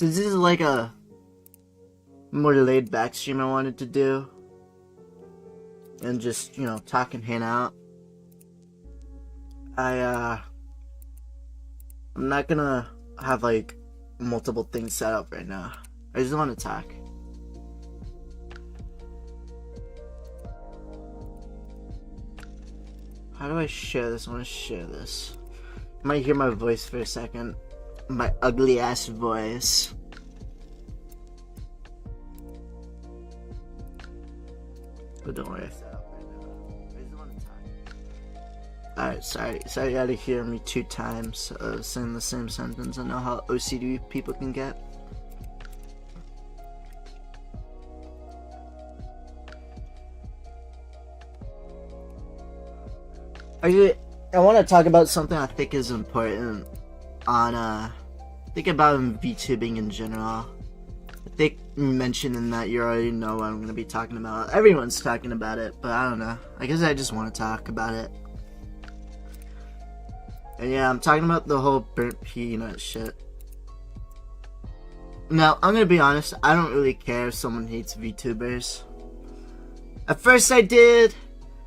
Since this is like a more laid back stream I wanted to do, and just, you know, talk and hang out, I'm not gonna have like multiple things set up right now. I just want to talk. How do I share this? I want to share this. You might hear my voice for a second. My ugly ass voice. But don't worry, I set up right now. I just want to talk. Alright, sorry you had to hear me 2 times saying the same sentence. I know how OCD people can get. I want to talk about something I think is important on, think about VTubing in general. I think mentioning that you already know what I'm going to be talking about. Everyone's talking about it, but I don't know. I guess I just want to talk about it. And yeah, I'm talking about the whole burnt peanut shit. Now, I'm going to be honest, I don't really care if someone hates VTubers. At first I did.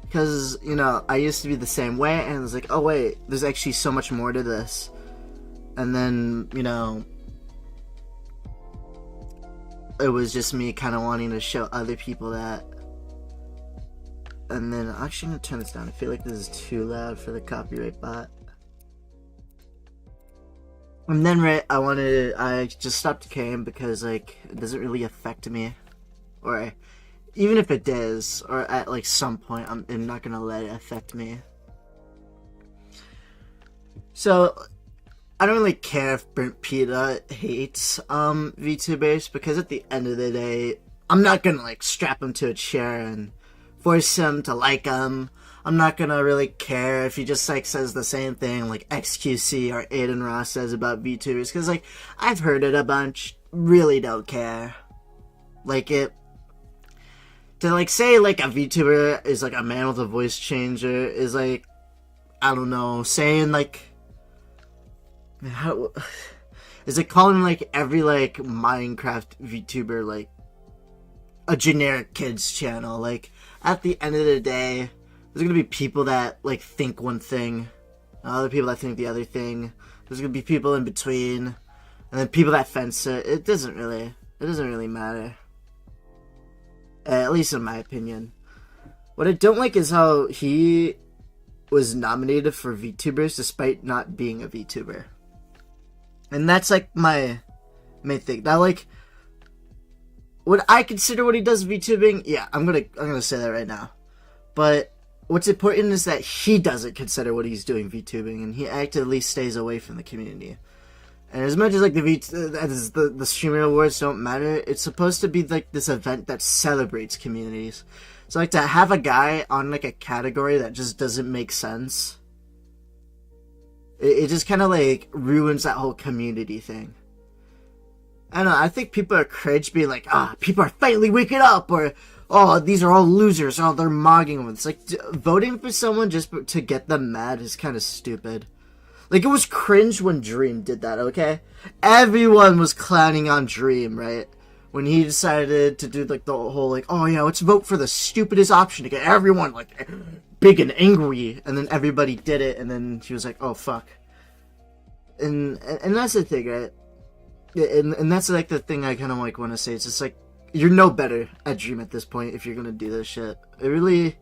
Because, you know, I used to be the same way, and I was like, oh wait, there's actually so much more to this. And then, you know, it was just me kind of wanting to show other people that. And then, I'm actually going to turn this down. I feel like this is too loud for the copyright bot. And then, right, I just stopped caring because, like, it doesn't really affect me. Or even if it does, or at like some point, I'm not gonna let it affect me. So, I don't really care if Burnt Peanut hates VTubers, because at the end of the day, I'm not gonna like strap him to a chair and force him to like him. I'm not gonna really care if he just like says the same thing like XQC or Aiden Ross says about VTubers, because like I've heard it a bunch. Really don't care. Like it. To like say like a VTuber is like a man with a voice changer is like, I don't know, saying like, how is it calling like every like Minecraft VTuber like a generic kids channel? Like at the end of the day, there's gonna be people that like think one thing, and other people that think the other thing. There's gonna be people in between, and then people that fence it. It doesn't really matter. At least in my opinion. What I don't like is how he was nominated for VTubers despite not being a VTuber. And that's like my main thing. That like, would I consider what he does VTubing? Yeah, I'm gonna say that right now. But what's important is that he doesn't consider what he's doing VTubing, and he actively stays away from the community. And as much as like the streamer awards don't matter, it's supposed to be like this event that celebrates communities. So like to have a guy on like a category that just doesn't make sense, it just kind of like ruins that whole community thing. I don't know, I think people are cringe being like, people are finally waking up, or, oh, these are all losers, oh, they're mogging them. It's like, voting for someone just to get them mad is kind of stupid. Like, it was cringe when Dream did that, okay? Everyone was clowning on Dream, right? When he decided to do, like, the whole, like, oh, yeah, let's vote for the stupidest option to get everyone, like, big and angry. And then everybody did it, and then he was like, oh, fuck. And that's the thing, right? And that's, like, the thing I kind of, like, want to say. It's just, like, you're no better at Dream at this point if you're gonna do this shit. It really...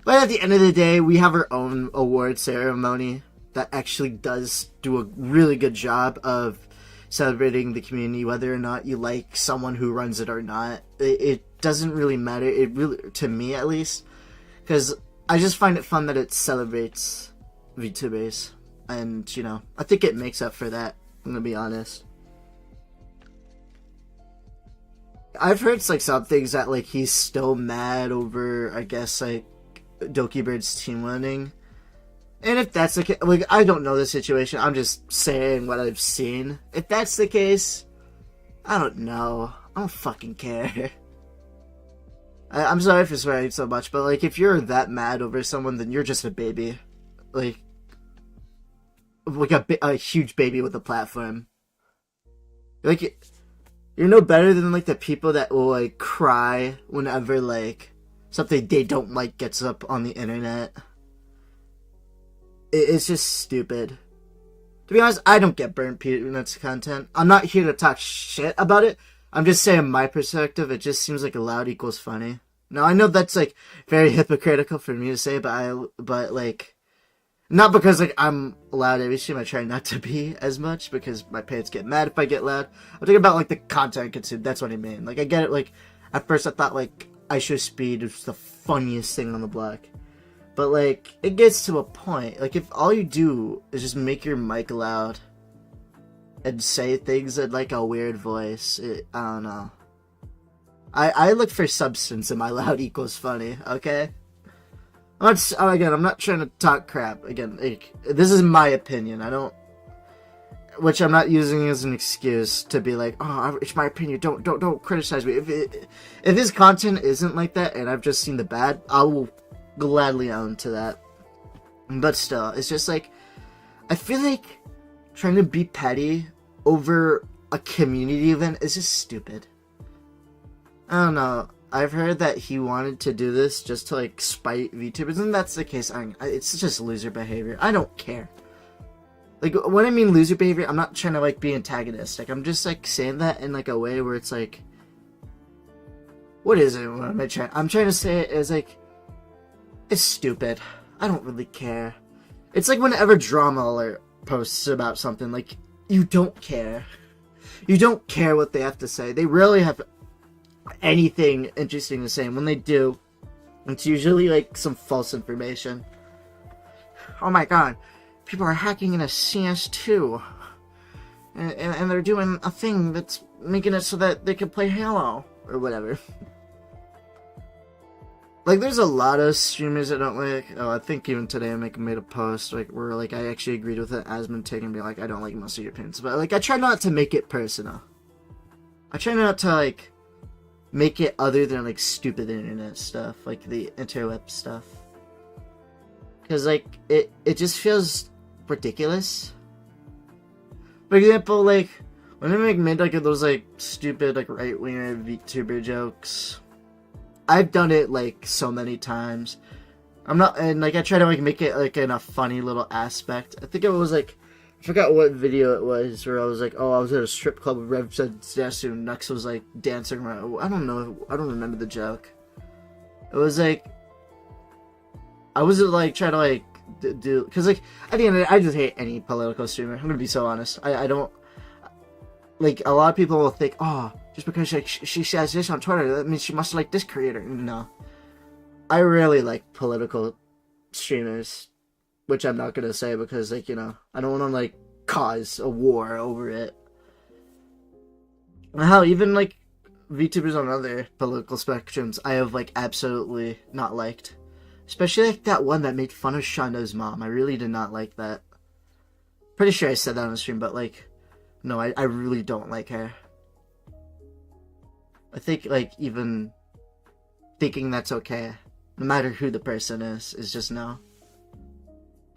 But at the end of the day, we have our own award ceremony that actually does do a really good job of celebrating the community, whether or not you like someone who runs it or not. It doesn't really matter, it really, to me at least, because I just find it fun that it celebrates VTubers, and, you know, I think it makes up for that, I'm gonna be honest. I've heard, like, some things that, like, he's still mad over, I guess, like, Doki Bird's team winning. And if that's the case, like, I don't know the situation, I'm just saying what I've seen. If that's the case, I don't know. I don't fucking care. I'm sorry for swearing so much, but, like, if you're that mad over someone, then you're just a baby. Like a huge baby with a platform. Like, you're no better than, like, the people that will, like, cry whenever, like, something they don't like gets up on the internet. It's just stupid. To be honest, I don't get burnt peanuts content. I'm not here to talk shit about it. I'm just saying my perspective. It just seems like loud equals funny. Now, I know that's, like, very hypocritical for me to say, but like, not because, like, I'm loud every stream. I try not to be as much because my parents get mad if I get loud. I'm talking about, like, the content consumed. That's what I mean. Like, I get it. Like, at first I thought, like, IShowSpeed was the funniest thing on the block. But, like, it gets to a point. Like, if all you do is just make your mic loud and say things in, like, a weird voice, I don't know. I look for substance in my loud equals funny, okay? I'm not trying to talk crap. Again, like, this is my opinion. Which I'm not using as an excuse to be like, oh, it's my opinion. Don't criticize me. If his content isn't like that, and I've just seen the bad, I will gladly own to that. But still, it's just like, I feel like trying to be petty over a community event is just stupid. I don't know. I've heard that he wanted to do this just to, like, spite VTubers, and that's the case. It's just loser behavior. I don't care. Like, when I mean loser behavior, I'm not trying to, like, be antagonistic. I'm just, like, saying that in, like, a way where it's, like, what is it? What am I trying? I'm trying to say it as, like, it's stupid. I don't really care. It's like whenever Drama Alert posts about something, like, you don't care. You don't care what they have to say. They rarely have anything interesting to say, and when they do, it's usually, like, some false information. Oh my god, people are hacking into CS2, and they're doing a thing that's making it so that they can play Halo, or whatever. Like, there's a lot of streamers that don't like, I think even today I made a post, like, where, like, I actually agreed with it as been taken and be like, I don't like most of your opinions, but, like, I try not to make it personal. I try not to, like, make it other than, like, stupid internet stuff, like the interweb stuff. Because, like, it just feels ridiculous. For example, like, when I made, like, those, like, stupid, like, right-winger VTuber jokes, I've done it, like, so many times. And, like, I try to, like, make it, like, in a funny little aspect. I think it was, like, I forgot what video it was, where I was like, oh, I was at a strip club with Rev said Desu, and Nux was, like, dancing around. I don't know, I don't remember the joke. It was, like, I wasn't, like, trying to, like, do, because, like, at the end of the day, I just hate any political streamer. I'm gonna be so honest. I don't, like, a lot of people will think, oh, just because she says this on Twitter, that means she must like this creator. No. I really like political streamers. Which I'm not gonna say because, like, you know, I don't want to, like, cause a war over it. Hell, even, like, VTubers on other political spectrums, I have, like, absolutely not liked. Especially, like, that one that made fun of Shonda's mom. I really did not like that. Pretty sure I said that on the stream, but, like, no, I really don't like her. I think, like, even thinking that's okay, no matter who the person is just no.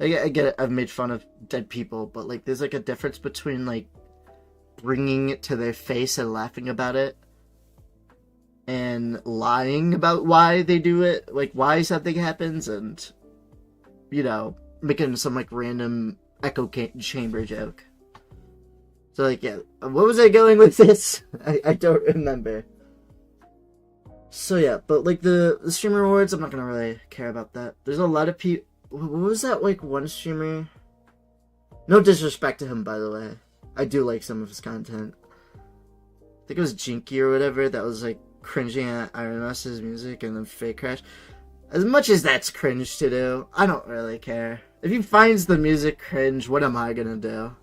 I get it, I've made fun of dead people, but, like, there's, like, a difference between, like, bringing it to their face and laughing about it, and lying about why they do it, like, why something happens, and, you know, making some, like, random echo chamber joke. So, like, yeah, what was I going with this? I don't remember. So, yeah, but, like, the streamer awards, I'm not gonna really care about that. There's a lot of people. What was that, like, one streamer? No disrespect to him, by the way. I do like some of his content. I think it was Jinky or whatever that was, like, cringing at Iron Us's music and then Fake Crash. As much as that's cringe to do, I don't really care. If he finds the music cringe, what am I gonna do?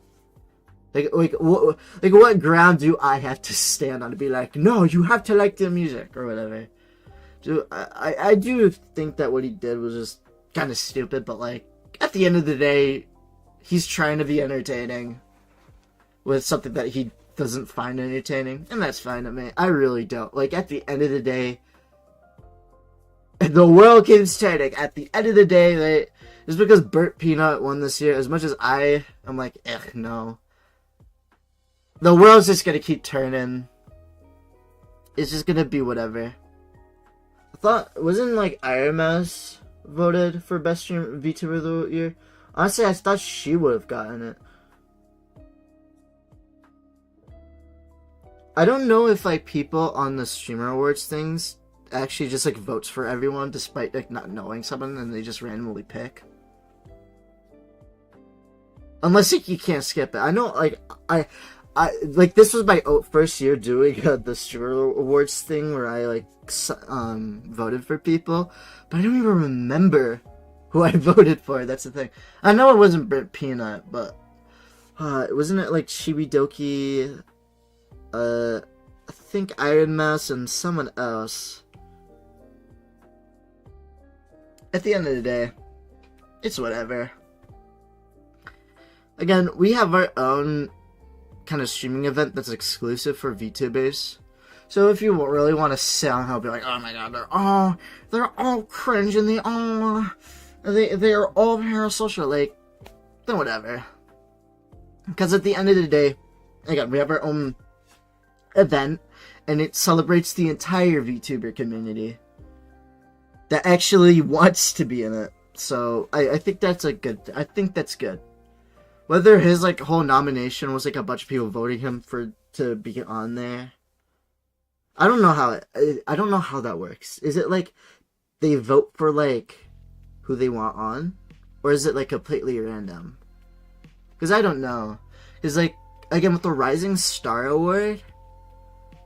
Like, what ground do I have to stand on to be like, no, you have to like the music, or whatever? I do think that what he did was just kind of stupid, but, like, at the end of the day, he's trying to be entertaining with something that he doesn't find entertaining, and that's fine with me. I really don't. Like, at the end of the day, the world keeps turning. At the end of the day, just because Burt Peanut won this year, as much as I'm like, no. The world's just gonna keep turning. It's just gonna be whatever. I thought, wasn't like Iron Mouse voted for best stream VTuber of the year? Honestly, I thought she would have gotten it. I don't know if like people on the streamer awards things actually just like votes for everyone despite like not knowing someone and they just randomly pick. Unless like, you can't skip it. I know like I like this was my first year doing the streamer awards thing where I like voted for people, but I don't even remember who I voted for. That's the thing. I know it wasn't Brent Peanut, but wasn't it like Chibidoki? I think Iron Mouse and someone else. At the end of the day, it's whatever. Again, we have our own kind of streaming event that's exclusive for VTubers. So if you really want to sit on how be like, oh my god, they're all cringe and they're all parasocial, like, then whatever. Because at the end of the day, again, we have our own event, and it celebrates the entire VTuber community that actually wants to be in it. So I think that's a good. I think that's good. Whether his like whole nomination was like a bunch of people voting him to be on there, I don't know how I don't know how that works. Is it like they vote for like who they want on, or is it like completely random? Because I don't know. Because like again with the Rising Star Award,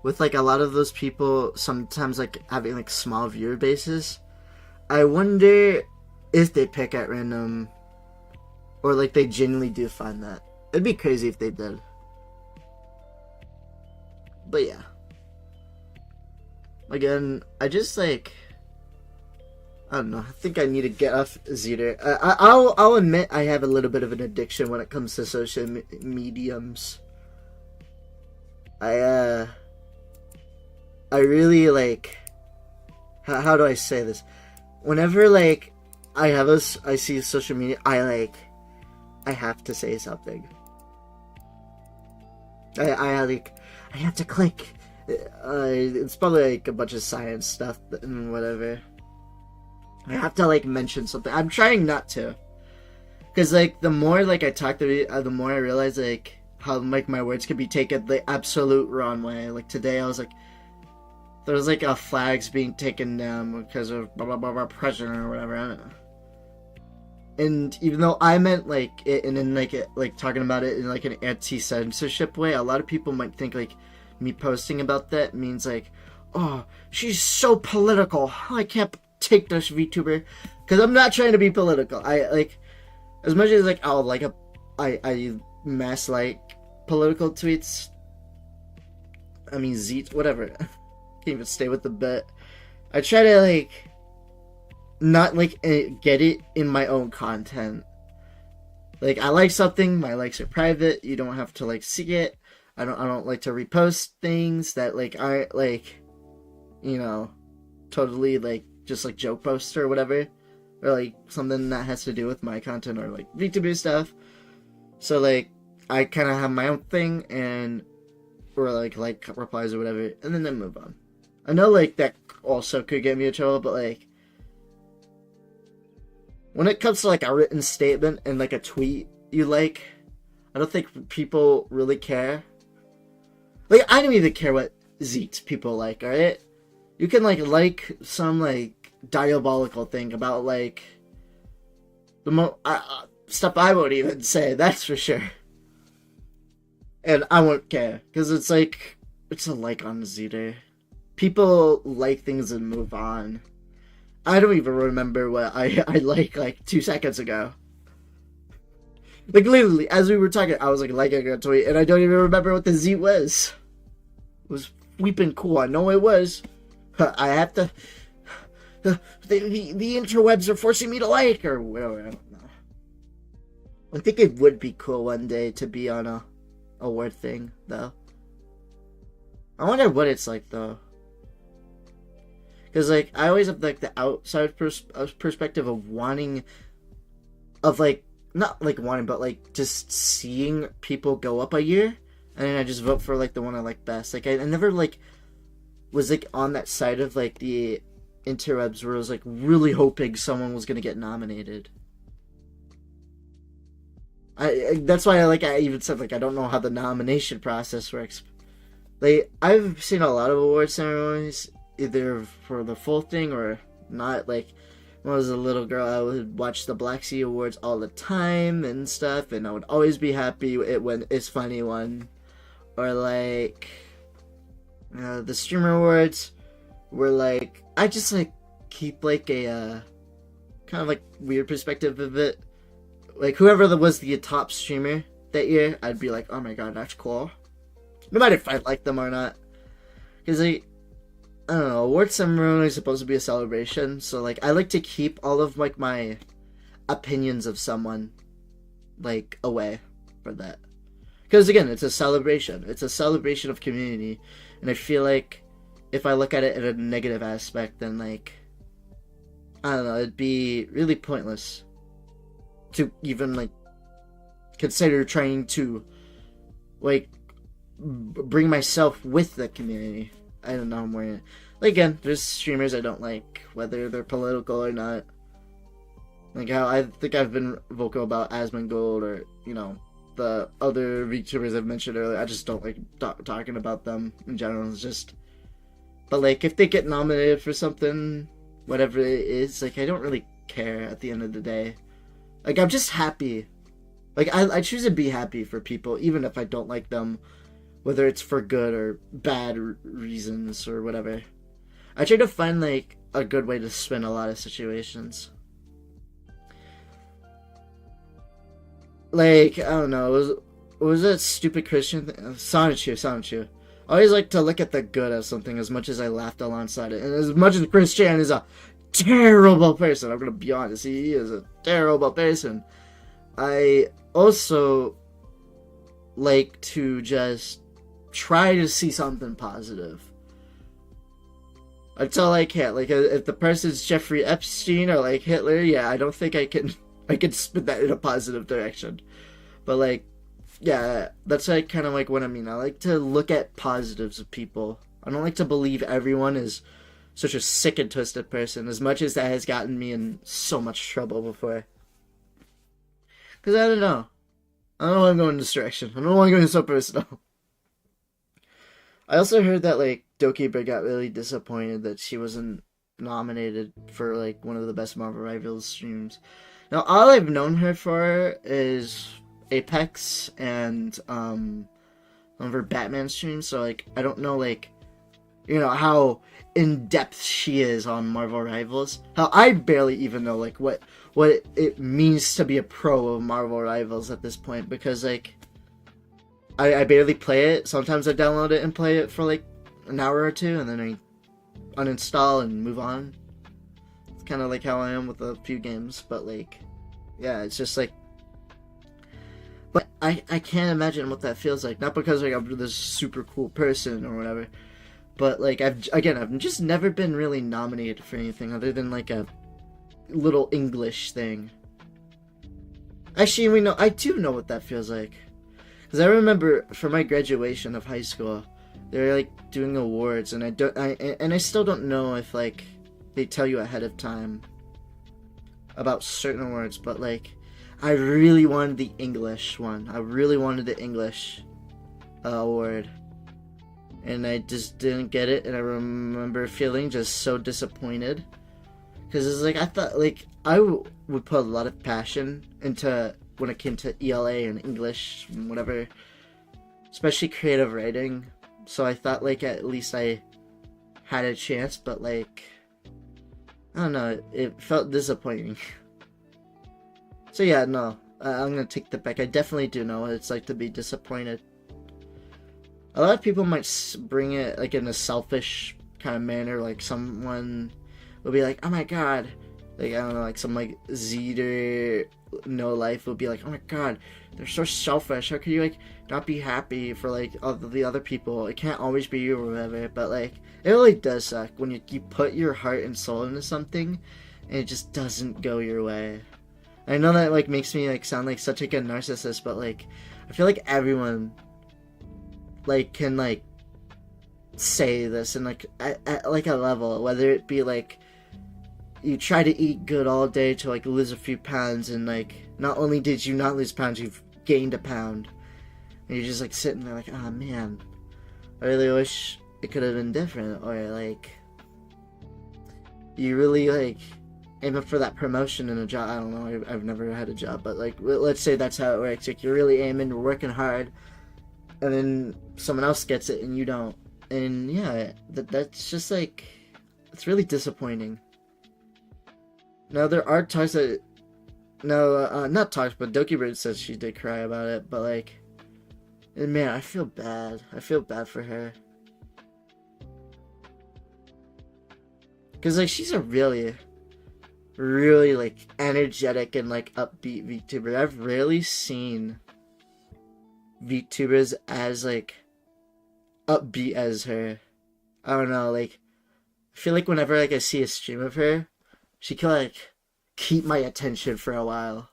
with like a lot of those people sometimes like having like small viewer bases, I wonder if they pick at random, or like they genuinely do find that. It'd be crazy if they did. But yeah. Again, I just like, I don't know. I think I need to get off Zeter. I'll admit I have a little bit of an addiction when it comes to social mediums. I really like. How do I say this? Whenever like I see social media, I have to say something. I have to click. It's probably like a bunch of science stuff and whatever. I have to like mention something. I'm trying not to, because like the more like I talk to it, the more I realize like how like my words could be taken the absolute wrong way. Like today, I was like, there was like a flags being taken down because of blah blah blah, blah president or whatever. I don't know. And even though I meant like it, and then like talking about it in like an anti-censorship way, a lot of people might think like me posting about that means like, oh, she's so political. I can't take this VTuber, because I'm not trying to be political. I like, as much as like I mass like political tweets. I mean Zeet, whatever. Can't even stay with the bit. I try to like not like get it in my own content. Like I like something, my likes are private. You don't have to like see it. I don't like to repost things that like I like, you know, totally like just like joke posts or whatever, or like something that has to do with my content or like VTuber stuff. So like I kind of have my own thing, and or like replies or whatever, and then move on. I know like that also could get me in trouble, but like when it comes to like a written statement and like a tweet you like, I don't think people really care. Like I don't even care what Zeets people like, alright? You can like some like diabolical thing about like the stuff I won't even say, that's for sure. And I won't care, because it's like, it's a like on Zeter. People like things and move on. I don't even remember what I like 2 seconds ago. Like literally, as we were talking, I was like liking a tweet, and I don't even remember what the Z was. It was weeping cool. I know it was. I have to. The interwebs are forcing me to like, or whatever. I don't know. I think it would be cool one day to be on a award thing, though. I wonder what it's like, though. Because, like, I always have, like, the outside perspective of wanting, of, like, not, like, wanting, but, like, just seeing people go up a year and then I just vote for like the one I like best. Like I never like was like on that side of like the interwebs where I was like really hoping someone was gonna get nominated. That's why I even said like I don't know how the nomination process works. Like I've seen a lot of award ceremonies, either for the full thing or not. Like when I was a little girl, I would watch the Black Sea Awards all the time and stuff, and I would always be happy when It's Funny won. Or like the Streamer Awards, where like I just like keep like a kind of like weird perspective of it. Like whoever was the top streamer that year, I'd be like, oh my god, that's cool. No matter if I like them or not. Because like, I don't know, award ceremony is supposed to be a celebration, so like I like to keep all of like my opinions of someone like away for that. Because again, it's a celebration. It's a celebration of community, and I feel like if I look at it in a negative aspect, then like I don't know, it'd be really pointless to even like consider trying to like bring myself with the community. I don't know how more. Like again, there's streamers I don't like, whether they're political or not. Like how I think I've been vocal about Asmongold or the other VTubers I've mentioned earlier. I just don't like talking about them in general. It's just, but like if they get nominated for something, whatever it is, like I don't really care at the end of the day. Like I'm just happy. Like I choose to be happy for people, even if I don't like them, whether it's for good or bad reasons or whatever. I try to find like a good way to spin a lot of situations. Like, I don't know, was that stupid Christian thing? Sonichu. I always like to look at the good of something as much as I laughed alongside it. And as much as Christian is a terrible person, I'm gonna be honest, he is a terrible person. I also like to just try to see something positive. Until I can't. Like, if the person's Jeffrey Epstein or like Hitler, yeah, I don't think I can spin that in a positive direction. But like, yeah, that's like kind of like what I mean. I like to look at positives of people. I don't like to believe everyone is such a sick and twisted person, as much as that has gotten me in so much trouble before. Because I don't know. I don't want to go in this direction. I don't want to go so personal. I also heard that like Dokiber got really disappointed that she wasn't nominated for like one of the best Marvel Rivals streams. Now all I've known her for is Apex and one of her Batman streams, so like I don't know like how in depth she is on Marvel Rivals. Hell, I barely even know like what it means to be a pro of Marvel Rivals at this point, because like I barely play it. Sometimes I download it and play it for like an hour or two, and then I uninstall and move on. It's kind of like how I am with a few games, but like, yeah, it's just like, but I can't imagine what that feels like. Not because like I'm this super cool person or whatever, but like I've just never been really nominated for anything other than like a little English thing. Actually, I do know what that feels like. Because I remember for my graduation of high school, they were like doing awards, and I still don't know if like they tell you ahead of time about certain awards, but like I really wanted the English one. I really wanted the English award, and I just didn't get it. And I remember feeling just so disappointed, because it's like I thought like I would put a lot of passion into when it came to ELA and English and whatever, especially creative writing. So I thought like at least I had a chance, but like I don't know, it felt disappointing. So yeah, no, I'm gonna take that back. I definitely do know what it's like to be disappointed. A lot of people might bring it like in a selfish kind of manner, like someone will be like, oh my god, like I don't know, like some like Zeter No Life will be like, oh my god, they're so selfish, how could you like not be happy for like the other people, it can't always be you or whatever. But like it really does suck when you put your heart and soul into something and it just doesn't go your way. I know that like makes me like sound like such like a narcissist, but like I feel like everyone like can like say this and like at like a level, whether it be like you try to eat good all day to like lose a few pounds, and like not only did you not lose pounds, you've gained a pound, and you're just like sitting there like, oh man, I really wish it could have been different. Or like you really like aim up for that promotion in a job. I don't know, I've never had a job, but like let's say that's how it works. Like you're really aiming, you're working hard, and then someone else gets it and you don't. And yeah, that's just like, it's really disappointing. Now there are talks that, no, not talks, but Doki Bird says she did cry about it, but like, and man, I feel bad. I feel bad for her. Cause like she's a really like energetic and like upbeat VTuber. I've rarely seen VTubers as like upbeat as her. I don't know, like I feel like whenever like I see a stream of her, she can like keep my attention for a while.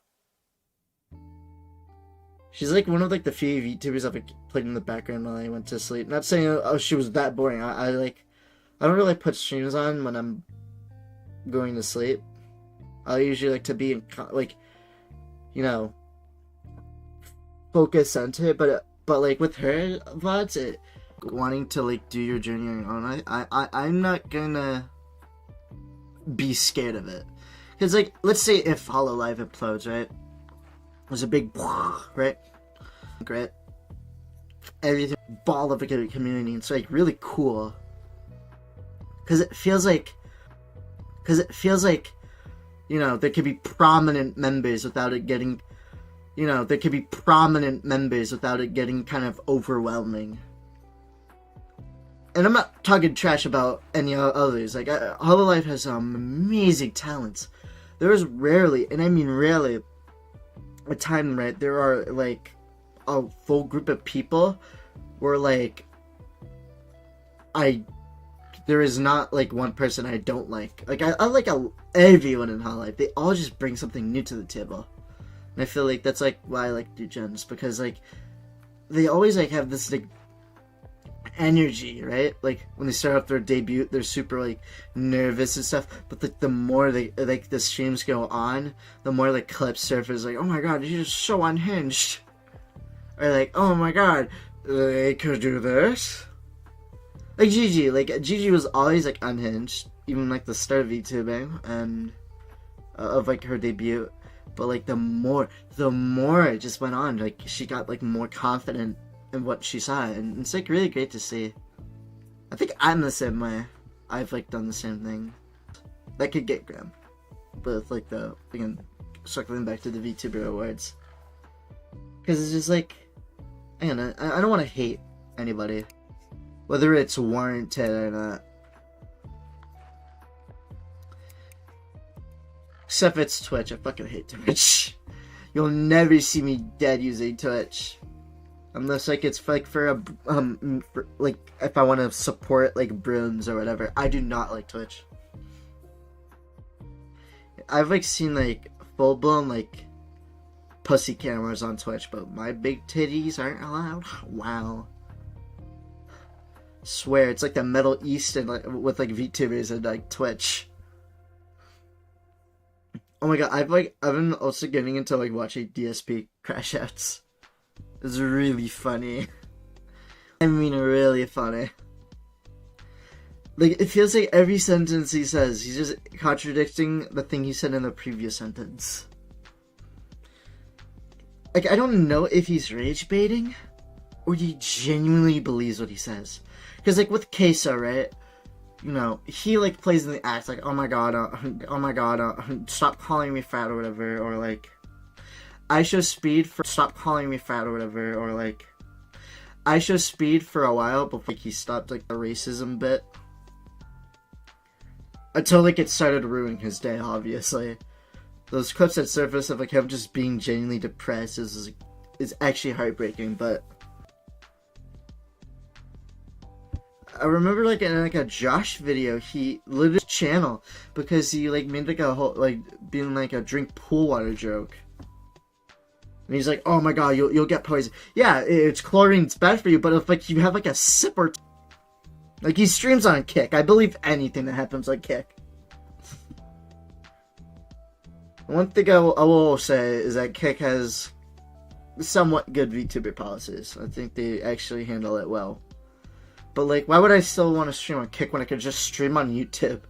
She's like one of like the few VTubers I've like, played in the background while I went to sleep. Not saying oh she was that boring. I don't really put streams on when I'm going to sleep. I usually like to be in like, you know, focus onto it. But like with her VODs, it wanting to like do your journey on your own, I'm not gonna be scared of it. Because like let's say if Hololive implodes, right? There's a big right? Great. Everything ball of a good community. It's like really cool. Because it feels like, you know, there could be prominent members without it getting, you know, there could be prominent members without it getting kind of overwhelming. And I'm not talking trash about any others. Like, Hololive has some amazing talents. There is rarely, and I mean rarely, a time, right, there are, like, a full group of people where, like, there is not, like, one person I don't like. Like, I like everyone in Hololive. They all just bring something new to the table. And I feel like that's, like, why I like do gens. Because, like, they always, like, have this, like, energy, right? Like, when they start off their debut, they're super, like, nervous and stuff. But, like, the more they, like, the streams go on, the more, like, clips surface. Like, oh my god, you're just so unhinged. Or, like, oh my god, they could do this. Like Gigi was always like unhinged, even like the start of VTubing and of like her debut. But like the more it just went on, like she got like more confident in what she saw, and it's like really great to see. I think I'm the same way. I've like done the same thing. That could get grim, but like the again circling back to the VTuber awards, because it's just like, again, I don't want to hate anybody, whether it's warranted or not. Except if it's Twitch. I fucking hate Twitch. You'll never see me dead using Twitch. Unless like it's like for like if I want to support like Bruins or whatever. I do not like Twitch. I've like seen like full blown like pussy cameras on Twitch, but my big titties aren't allowed. Wow. Swear it's like the Middle East and like with like VTubers and like Twitch. Oh my god, I've been also getting into like watching DSP crash outs. It's really funny. I mean really funny. Like it feels like every sentence he says, he's just contradicting the thing he said in the previous sentence. Like I don't know if he's rage baiting or he genuinely believes what he says. Because, like, with Queso, right, you know, he, like, plays in the act, like, oh my god, stop calling me fat or whatever, or, like, I show speed for, stop calling me fat or whatever, or, like, I show speed for a while before, like, he stopped, like, the racism bit. Until, like, it started ruining his day, obviously. Those clips that surface of, like, him just being genuinely depressed is actually heartbreaking, but I remember like in like a Josh video, he lit his channel because he like made like a whole like being like a drink pool water joke. And he's like, oh my god, you'll get poisoned. Yeah, it's chlorine's bad for you, but if like you have like a sip or like he streams on Kick. I believe anything that happens on Kick. One thing I will say is that Kick has somewhat good VTuber policies. I think they actually handle it well. But like, why would I still want to stream on Kick when I could just stream on YouTube?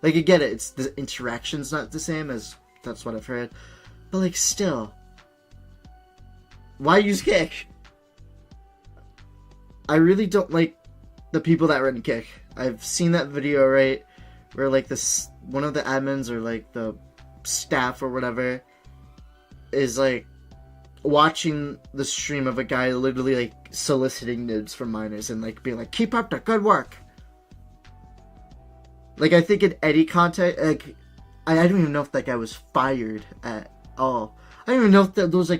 Like, you get it, it's the interaction's not the same, as that's what I've heard. But like, still, why use Kick? I really don't like the people that run Kick. I've seen that video, right, where like this one of the admins or like the staff or whatever is like watching the stream of a guy literally like soliciting nudes from minors and like being like, keep up the good work. Like, I think in any content, like, I don't even know if that guy was fired at all. I don't even know if those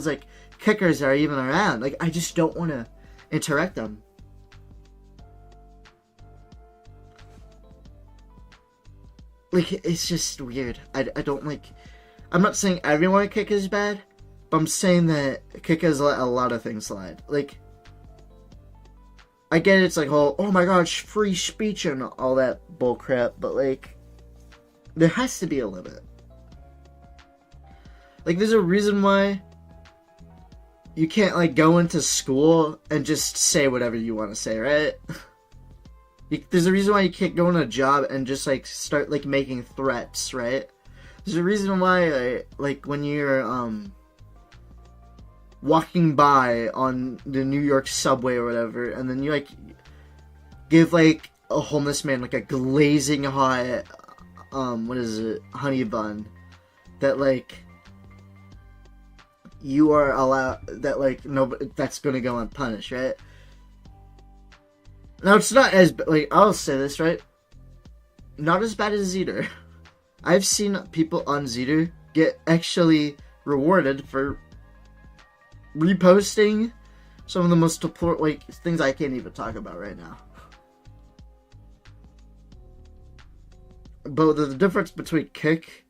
like kickers are even around. Like, I just don't want to interact them. Like, it's just weird. I don't like... I'm not saying everyone at Kick is bad, but I'm saying that Kick has let a lot of things slide. Like, I get it, it's like, oh my gosh, free speech and all that bullcrap, but like, there has to be a limit. Like, there's a reason why you can't, like, go into school and just say whatever you want to say, right? There's a reason why you can't go on a job and just, like, start, like, making threats, right? There's a reason why, like, when you're, walking by on the New York subway or whatever, and then you, like, give, like, a homeless man, like, a glazing hot, what is it, honey bun, that, like, you are allowed, that, like, nobody, that's gonna go unpunished, right? Now, it's not as, like, I'll say this, right? Not as bad as Zeter. I've seen people on Zeter get actually rewarded for reposting some of the most like, things I can't even talk about right now. But the difference between Kick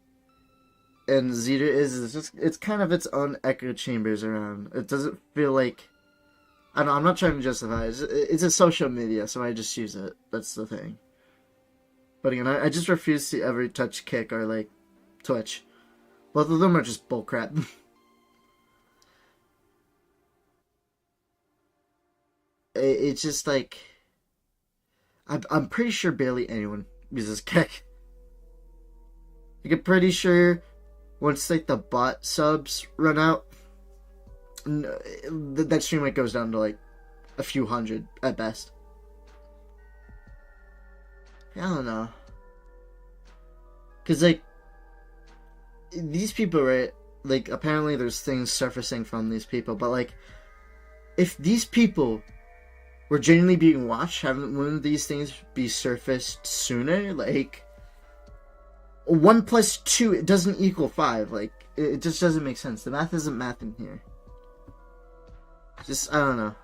and Zeter is just, it's kind of its own echo chambers around. It doesn't feel like, I'm not trying to justify it. It's a social media, so I just use it. That's the thing. But again, I just refuse to ever touch Kick or, like, Twitch. Both of them are just bullcrap. It's just, like, I'm pretty sure barely anyone uses Kick. Like, I'm pretty sure once, like, the bot subs run out, that stream rate goes down to like a few hundred at best. I don't know, cause like these people, right? Like, apparently there's things surfacing from these people, but like, if these people were genuinely being watched, wouldn't these things be surfaced sooner? Like, 1 + 2 it doesn't equal 5. Like, it just doesn't make sense. The math isn't mathing here. Just, I don't know.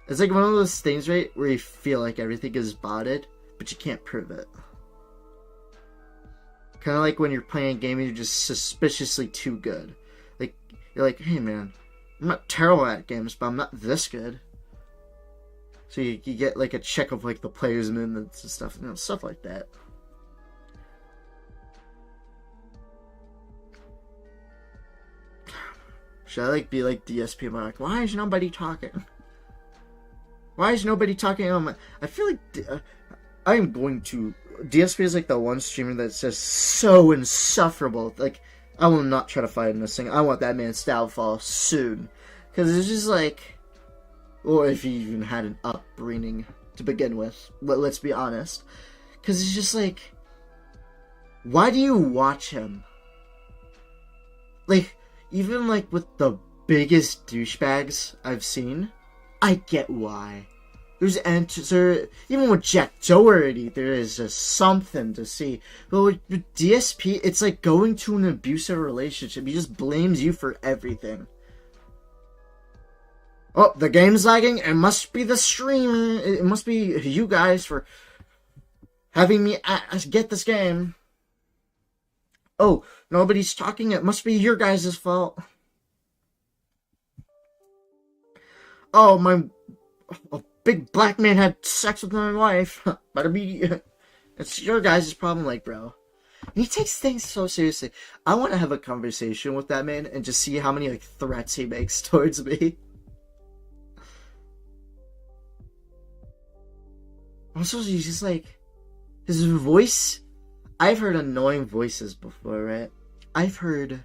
It's like one of those things, right, where you feel like everything is botted, but you can't prove it. Kind of like when you're playing a game and you're just suspiciously too good. Like, you're like, hey man, I'm not terrible at games, but I'm not this good. So you get like a check of like the player's movements and stuff, you know, stuff like that. Should I, like, be like DSP? I'm like, why is nobody talking? Why is nobody talking on my... I feel like I am going to... DSP is, like, the one streamer that's just so insufferable. Like, I will not try to fight him this thing. I want that man's downfall soon. Because it's just, like... Or if he even had an upbringing to begin with. But let's be honest. Because it's just, like... Why do you watch him? Like... Even, like, with the biggest douchebags I've seen, I get why. There's answer. Even with Jack Doherty, there is just something to see. But with DSP, it's like going to an abusive relationship. He just blames you for everything. Oh, the game's lagging. It must be the streamer. It must be you guys for having me get this game. Oh, nobody's talking. It must be your guys' fault. oh, a big black man had sex with my wife. Better be, it's your guys' problem, like, bro. He takes things so seriously. I want to have a conversation with that man and just see how many, like, threats he makes towards me. Also, he's just, like, his voice, I've heard annoying voices before, right? I've heard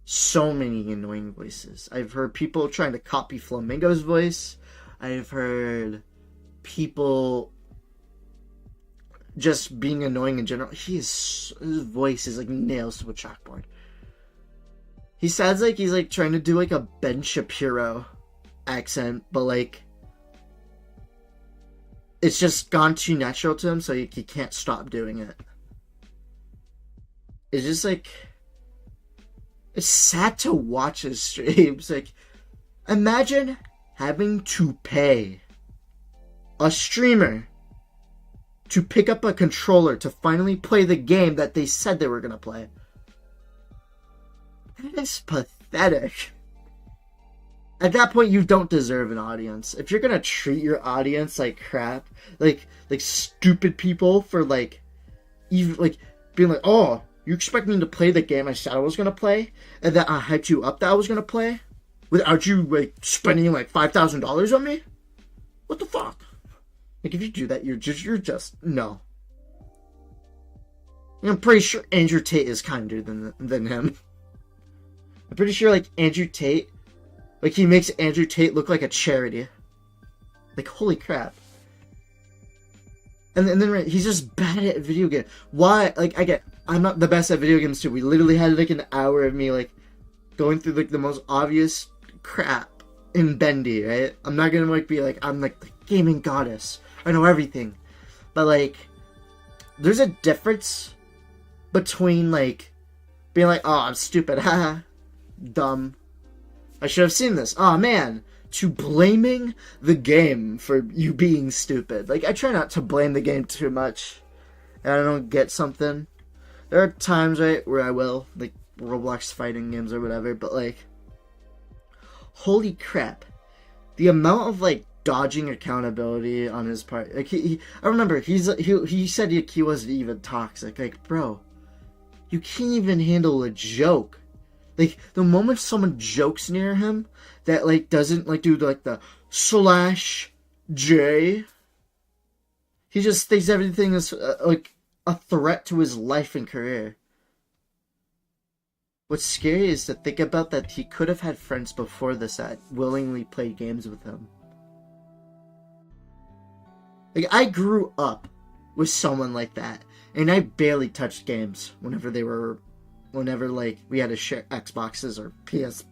so many annoying voices. I've heard people trying to copy Flamingo's voice. I've heard people just being annoying in general. His voice is like nails to a chalkboard. He sounds like he's like trying to do like a Ben Shapiro accent, but like it's just gone too natural to him, so he can't stop doing it. It's just like, it's sad to watch his streams. Like, imagine having to pay a streamer to pick up a controller to finally play the game that they said they were going to play. That is pathetic. At that point, you don't deserve an audience. If you're going to treat your audience like crap, like stupid people for like, even like being like, oh, you expect me to play the game I said I was going to play, and that I hyped you up that I was going to play, without you, like, spending, like, $5,000 on me? What the fuck? Like, if you do that, you're just, no. I'm pretty sure Andrew Tate is kinder than him. I'm pretty sure, like, Andrew Tate, like, he makes Andrew Tate look like a charity. Like, holy crap. And then he's just bad at video games. Why? Like, I'm not the best at video games too. We literally had like an hour of me like going through like the most obvious crap in Bendy, right? I'm not gonna like be like I'm like the gaming goddess. I know everything, but like there's a difference between like being like, oh, I'm stupid, haha, dumb. I should have seen this. Oh man. To blaming the game for you being stupid. Like, I try not to blame the game too much. And I don't get something. There are times, right, where I will. Like, Roblox fighting games or whatever. But, like, holy crap. The amount of, like, dodging accountability on his part. Like, I remember, he said he wasn't even toxic. Like, bro, you can't even handle a joke. Like, the moment someone jokes near him that, like, doesn't, like, do, like, the /J, he just thinks everything is, like, a threat to his life and career. What's scary is to think about that he could have had friends before this that willingly played games with him. Like, I grew up with someone like that, and I barely touched games whenever, like, we had to share Xboxes or PSPs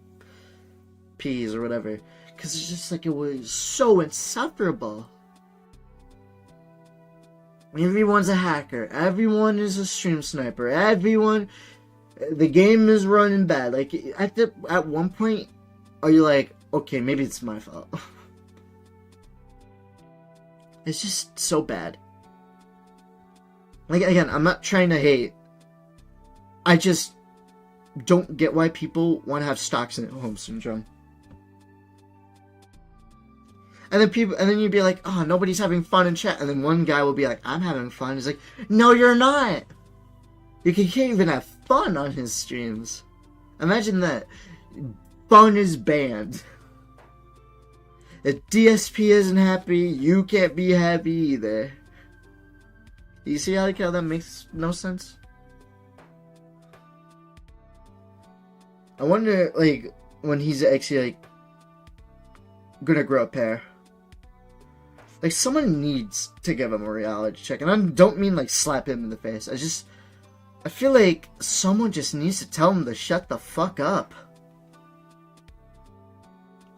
or whatever. Because it's just, like, it was so insufferable. Everyone's a hacker. Everyone is a stream sniper. The game is running bad. Like, at one point, are you like, okay, maybe it's my fault. It's just so bad. Like, again, I'm not trying to hate. I just don't get why people want to have Stockholm syndrome. And then you'd be like, oh, nobody's having fun in chat. And then one guy will be like, I'm having fun. He's like, no, you're not. You can't even have fun on his streams. Imagine that. Fun is banned. If DSP isn't happy, you can't be happy either. You see how that makes no sense? I wonder, like, when he's actually, like, gonna grow a pair. Like, someone needs to give him a reality check. And I don't mean, like, slap him in the face. I feel like someone just needs to tell him to shut the fuck up.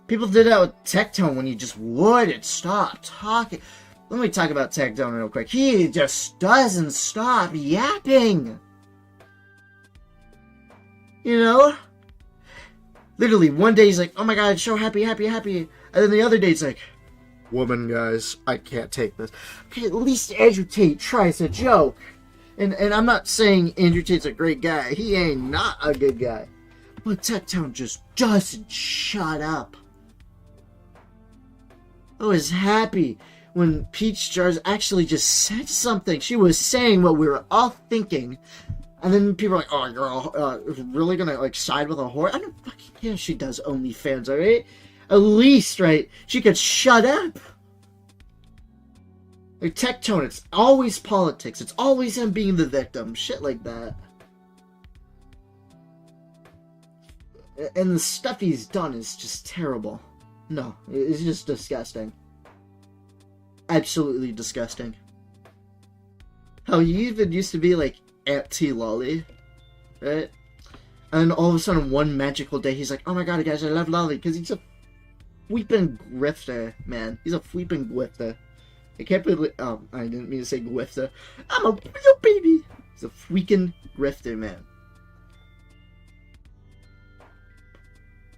People did that with Tectone when he just wouldn't stop talking. Let me talk about Tectone real quick. He just doesn't stop yapping. You know? Literally, one day he's like, oh my god, so happy, happy, happy. And then the other day it's like, woman, guys, I can't take this. Okay, at least Andrew Tate tries a joke. And I'm not saying Andrew Tate's a great guy. He ain't not a good guy. But Tectone just doesn't shut up. I was happy when Peach Jars actually just said something. She was saying what we were all thinking. And then people are like, oh, you're really gonna, like, side with a whore? I don't fucking care if she does OnlyFans, alright? At least, right, she could shut up. Like, Tectone, it's always politics. It's always him being the victim. Shit like that. And the stuff he's done is just terrible. No, it's just disgusting. Absolutely disgusting. How he even used to be, like, anti-lolly, right? And then all of a sudden, one magical day, he's like, oh my god, guys, I love lolly, because he's a fweeping grifter, man. He's a fweeping grifter. I can't believe, oh, I didn't mean to say grifter. I'm a real baby. He's a freaking grifter, man.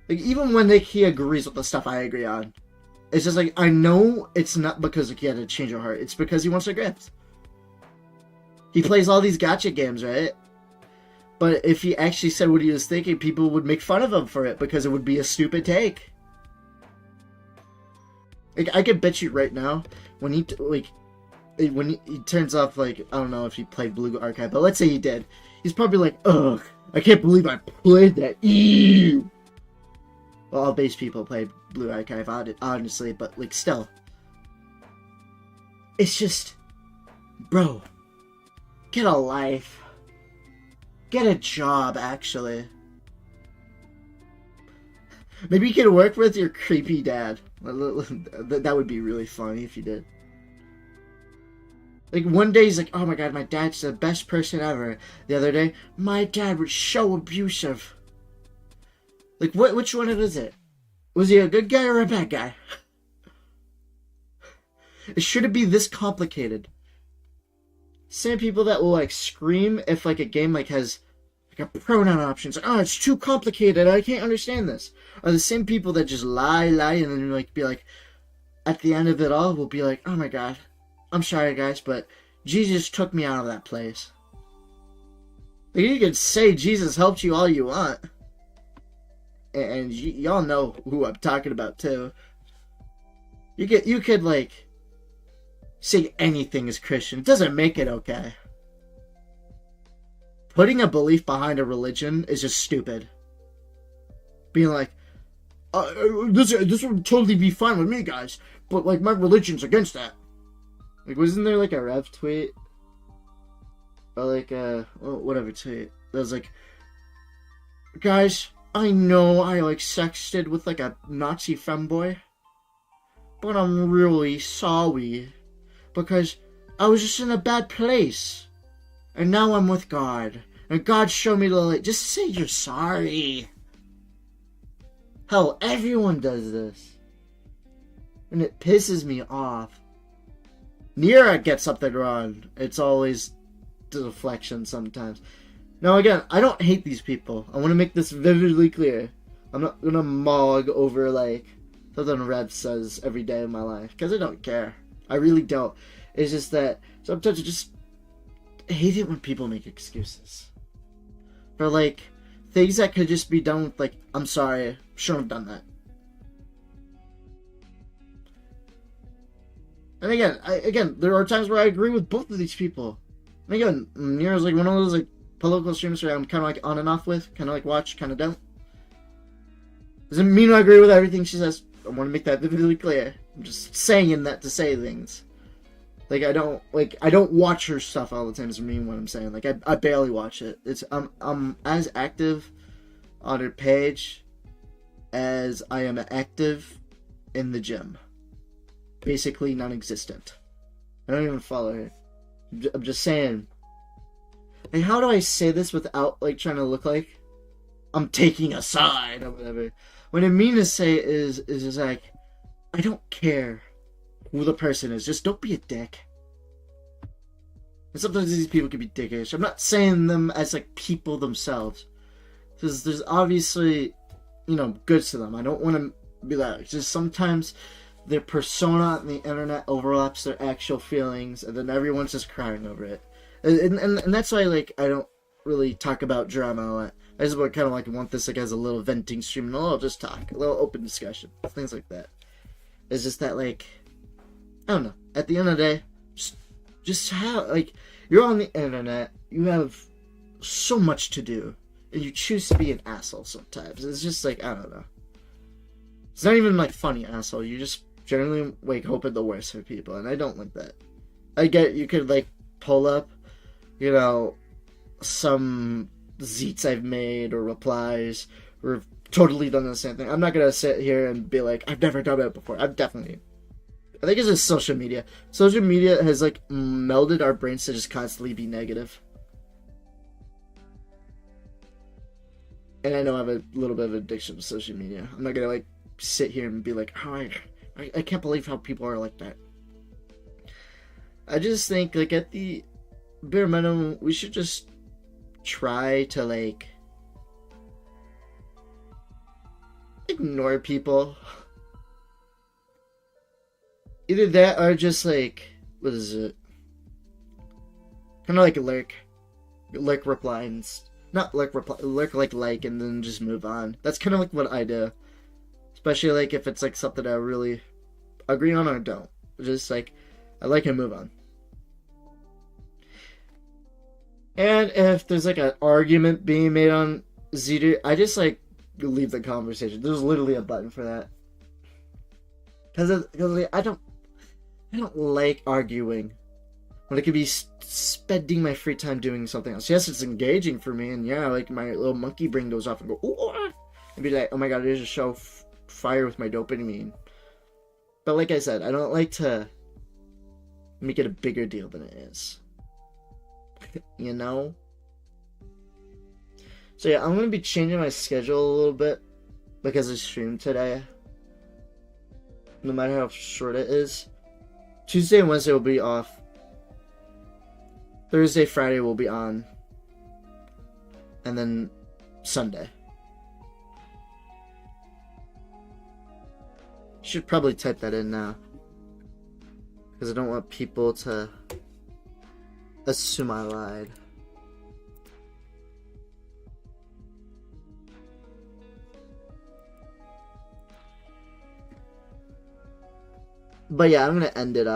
Like, even when he agrees with the stuff I agree on, it's just like, I know it's not because he had to change your heart, it's because he wants to grift. He plays all these gacha games, right? But if he actually said what he was thinking, people would make fun of him for it because it would be a stupid take. Like, I could bet you right now, when he turns off, like, I don't know if he played Blue Archive, but let's say he did. He's probably like, ugh, I can't believe I played that. Ew. Well, all base people play Blue Archive, honestly, but, like, still. It's just, bro. Get a life. Get a job, actually. Maybe you could work with your creepy dad. That would be really funny if you did. Like, one day he's like, oh my god, my dad's the best person ever. The other day, my dad was so abusive. Like, which one is it? Was he a good guy or a bad guy? It shouldn't be this complicated. Same people that will, like, scream if, like, a game, like, has, like, a pronoun option. It's like, oh, it's too complicated, I can't understand this. Are the same people that just lie, and then, like, be like, at the end of it all, will be like, oh my god, I'm sorry, guys, but Jesus took me out of that place. Like, you can say Jesus helped you all you want. And y'all know who I'm talking about, too. You could, like, say anything is Christian. It doesn't make it okay. Putting a belief behind a religion is just stupid. Being like, this would totally be fine with me, guys, but, like, my religion's against that. Like, wasn't there, like, a Rev tweet? Or, like, whatever tweet. That was like, guys, I know I, like, sexted with, like, a Nazi femboy, but I'm really sorry. Because I was just in a bad place. And now I'm with God. And God showed me the light. Just say you're sorry. Hell, everyone does this. And it pisses me off. Nira gets something wrong. It's always deflection sometimes. Now again, I don't hate these people. I want to make this vividly clear. I'm not gonna mog over, like, something Rev says every day of my life. Because I don't care. I really don't. It's just that sometimes I just hate it when people make excuses. For, like, things that could just be done with, like, I'm sorry, I shouldn't have done that. And again, there are times where I agree with both of these people. And again, Nira's like one of those, like, political streamers where I'm kind of, like, on and off with. Kind of, like, watch, kind of don't. Doesn't mean I agree with everything she says. I want to make that vividly clear. I'm just saying that to say things. Like, I don't watch her stuff all the time, is mean what I'm saying. Like, I barely watch it. I'm as active on her page as I am active in the gym. Basically non-existent. I don't even follow her. I'm just saying. And how do I say this without, like, trying to look like I'm taking a side or whatever? What I mean to say is just like, I don't care who the person is. Just don't be a dick. And sometimes these people can be dickish. I'm not saying them as, like, people themselves. Because there's obviously, you know, goods to them. I don't want to be that. It's just sometimes their persona on the internet overlaps their actual feelings, and then everyone's just crying over it. And that's why, like, I don't really talk about drama a lot. I just kind of, like, want this, like, as a little venting stream, and a little just talk, a little open discussion, things like that. It's just that, like, I don't know. At the end of the day, just how, like, you're on the internet, you have so much to do, and you choose to be an asshole sometimes. It's just like, I don't know. It's not even like funny asshole. You just generally like hoping the worst for people, and I don't like that. I get you could like pull up, you know, some zeets I've made or replies or totally done the same thing. I'm not gonna sit here and be like, I've never done it before. I think it's just social media. Social media has like melded our brains to just constantly be negative. And I know I have a little bit of addiction to social media. I'm not gonna like sit here and be like, oh, I can't believe how people are like that. I just think like at the bare minimum, we should just try to like ignore people. Either that or just like, what is it? Kind of like lurk replies. Not lurk reply, lurk like and then just move on. That's kind of like what I do. Especially like if it's like something I really agree on or don't. Just like, I like and move on. And if there's like an argument being made on ZD, I just like leave the conversation. There's literally a button for that. Because I don't like arguing when I could be spending my free time doing something else. Yes, it's engaging for me, and yeah, like my little monkey brain goes off and go, ooh, ah, and be like, oh my god, I just show fire with my dopamine. But like I said, I don't like to make it a bigger deal than it is. You know? So yeah, I'm going to be changing my schedule a little bit because I streamed today. No matter how short it is. Tuesday and Wednesday will be off. Thursday, Friday will be on. And then Sunday. Should probably type that in now. Because I don't want people to assume I lied. But yeah, I'm going to end it off.